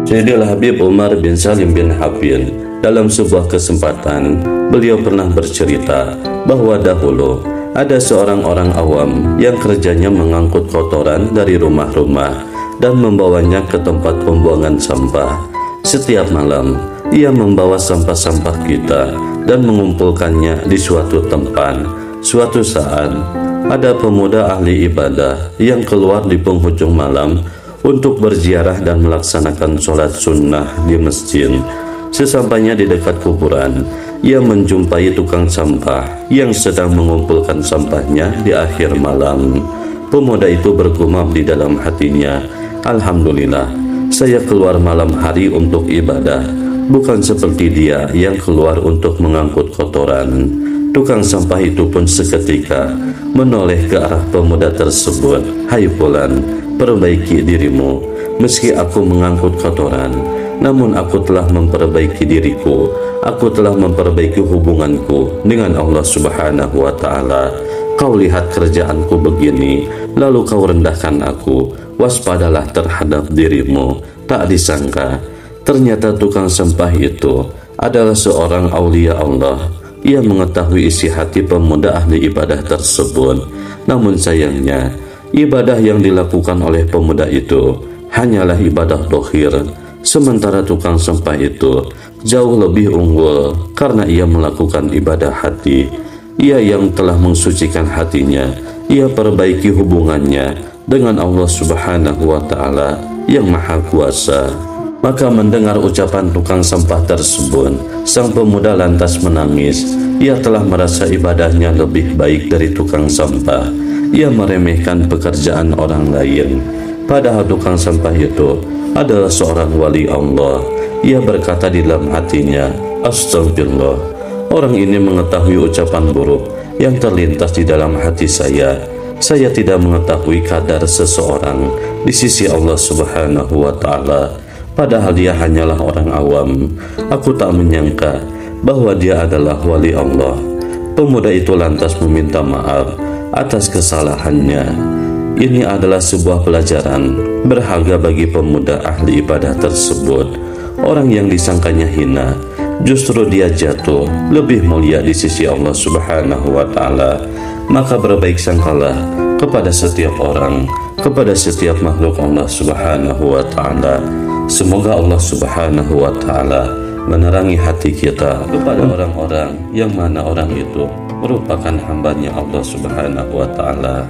Sayyidil Habib Umar bin Salim bin Hafid dalam sebuah kesempatan beliau pernah bercerita bahwa dahulu ada seorang orang awam yang kerjanya mengangkut kotoran dari rumah-rumah dan membawanya ke tempat pembuangan sampah. Setiap malam ia membawa sampah-sampah kita dan mengumpulkannya di suatu tempat. Suatu saat ada pemuda ahli ibadah yang keluar di penghujung malam untuk berziarah dan melaksanakan sholat sunnah di masjid. Sesampainya di dekat kuburan, ia menjumpai tukang sampah yang sedang mengumpulkan sampahnya di akhir malam. Pemuda itu bergumam di dalam hatinya, "Alhamdulillah, saya keluar malam hari untuk ibadah, bukan seperti dia yang keluar untuk mengangkut kotoran." Tukang sampah itu pun seketika menoleh ke arah pemuda tersebut. "Hai fulan, perbaiki dirimu. Meski aku mengangkut kotoran, namun aku telah memperbaiki diriku. Aku telah memperbaiki hubunganku dengan Allah Subhanahu wa Ta'ala. Kau lihat kerjaanku begini, lalu kau rendahkan aku. Waspadalah terhadap dirimu." Tak disangka, ternyata tukang sampah itu adalah seorang aulia Allah. Ia mengetahui isi hati pemuda ahli ibadah tersebut. Namun sayangnya, ibadah yang dilakukan oleh pemuda itu hanyalah ibadah dohir, sementara tukang sampah itu jauh lebih unggul karena ia melakukan ibadah hati. Ia yang telah mensucikan hatinya, ia perbaiki hubungannya dengan Allah Subhanahu wa Ta'ala yang Maha Kuasa. Maka mendengar ucapan tukang sampah tersebut, sang pemuda lantas menangis. Ia telah merasa ibadahnya lebih baik dari tukang sampah. Ia meremehkan pekerjaan orang lain. Padahal tukang sampah itu adalah seorang wali Allah. Ia berkata di dalam hatinya, "Astagfirullah, orang ini mengetahui ucapan buruk yang terlintas di dalam hati saya. Saya tidak mengetahui kadar seseorang di sisi Allah Subhanahu wa Ta'ala. Padahal dia hanyalah orang awam. Aku tak menyangka bahwa dia adalah wali Allah." Pemuda itu lantas meminta maaf atas kesalahannya. Ini adalah sebuah pelajaran berharga bagi pemuda ahli ibadah tersebut. Orang yang disangkanya hina, justru dia jatuh lebih mulia di sisi Allah Subhanahu wa Ta'ala. Maka berbaik sangkalah kepada setiap orang, kepada setiap makhluk Allah Subhanahu wa Ta'ala. Semoga Allah Subhanahu wa Ta'ala menerangi hati kita kepada orang-orang yang mana orang itu merupakan hambanya Allah Subhanahu wa Ta'ala.